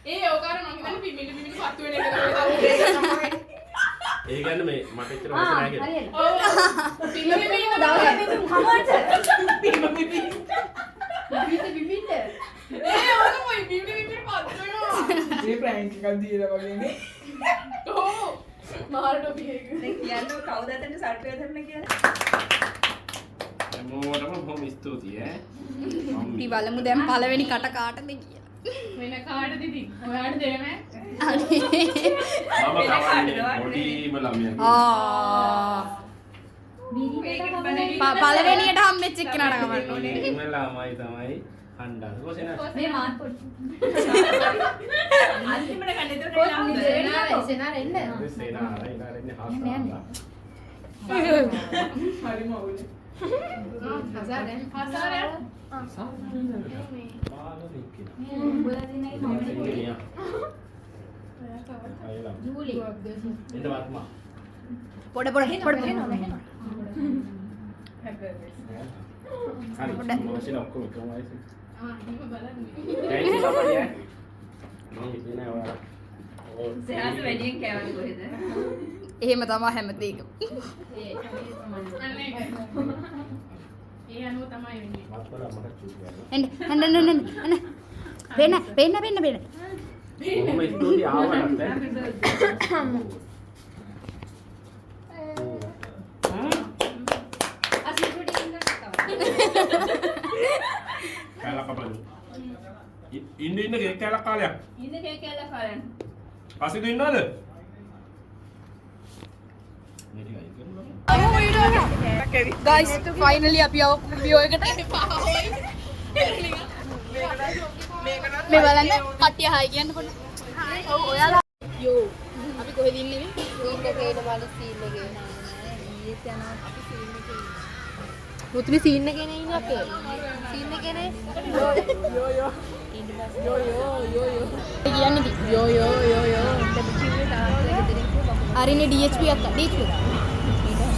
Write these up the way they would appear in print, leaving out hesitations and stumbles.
ඒ ඔකාර මං හිතන්නේ පිමිලි පත්තු වෙන එක ඒ කියන්නේ මේ මට ඉතර වයස නැහැ කියලා. ඔව් පිමිලි දවස් කමන්ට පිමිලි ඒ ඔක මොයි පිමිලි පත්තු වෙනවා. මේ ප්‍රැන්ක් එකක් දීලා වගේනේ. ඔව් මාරට පියේක. දැන් කියන්නේ කවුද අතට සල්ප් එක දෙන්න කියලා? හැමෝටම බොහොම ස්තුතියි ඈ. අපි බලමු දැන් පළවෙනි කට කාටද කියලා. වෙන කාටද ඉතින්? ඔයාට දෙන්න මම කවන්නේ පොඩිම ළමයා. පළවෙනියට හම්බෙච්ච එක්කනට කවන්න ඕනේ. මේ ළමයි තමයි හන්දා. කොහොමද? මේ මාත් පොඩි. අන්තිමට ගන්න එතකොට සෙනාර එන්න. මේ සේනාරයි ඉන්නේ හාස්තා. හරිම අවුල්. හසාරෙන් පොඩ සෙනාස වැඩියෙන් කෑවද කොහෙද? එහෙම තමයි හැමදේකම. ඒ අනුව තමයි වෙන්නේ. එන්න වෙන්න. කොහොම ස්තුති ආවකට කලකපලු ඉන්න කේක් කෑල්ලක් කාලයක් ඉන්න කේක් කෑල්ලක් කාලයක් අසිත ඉන්නවද guys finally අපි ආව වීඩියෝ එකට මේ බලන්න කට්ටිය හායි කියන්න පොඩ්ඩක් ඔව් ඔයාලා යෝ අපි කොහෙද ඉන්නේ මේ සීන් එකේ ඉන්න බල සීන් එකේ ඊයේත් යනවා අපි සීන් එකේ මුත්‍රි සීන් එකේ නේ ඉන්නේ අපේ සීන් එකේ නේ යෝ හරිනේ DHP අක්කා DHP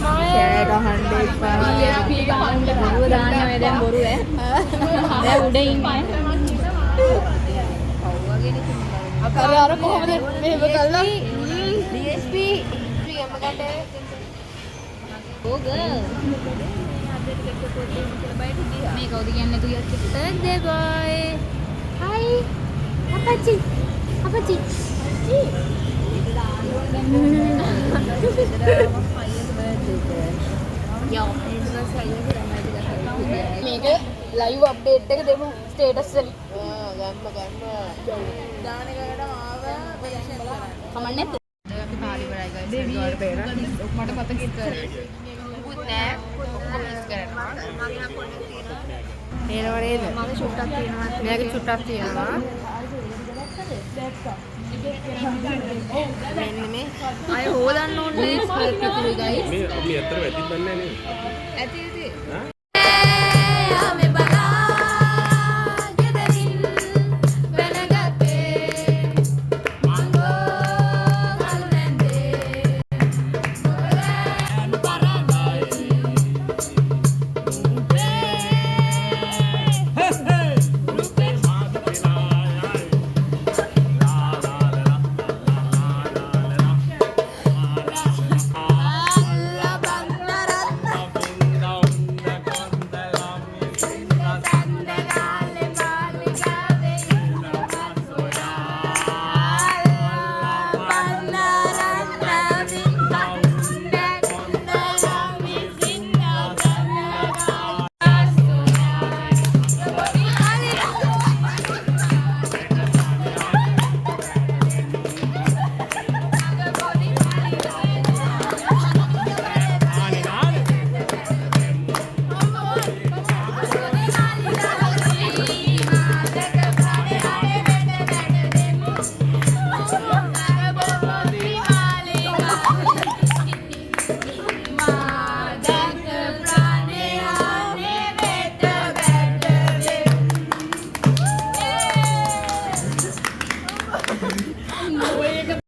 කෑ ගහන්න එපා. DHP ගහන්න බොරුව දානවා දැන් බොරු ඈ දැන් උඩ ඉන්නේ අර අර කොහොමද මෙහෙම කළා DHP යමකට ඕග මේ කවුද කියන්නේ තු යත් birthday boy hi අපච්චි මේක ලයිව් අප්ඩේට් එක දෙමු ස්ටේටස් වලින් ගන්න දාන එකකට ආව පොසිෂන් බලන්න කමන්නේ නැද්ද අපි පාලි වලයි ගයිස් ඒකට බේරා මට මතක ඉස්සර මුකුත් නෑ ඔක්කොම මිස් කරනවා මගේ නම් පොඩ්ඩක් තියෙනවා නේද මගේ චුට්ටක් තියෙනවා මේකේ චුට්ටක් තියෙනවා මෙන්න මේ අය හොදන්න ඕනේ ස්කර්ට් එකේ ගයිස් මේ අපි ඇත්තට වැදින්න නැහැ නේද ඇති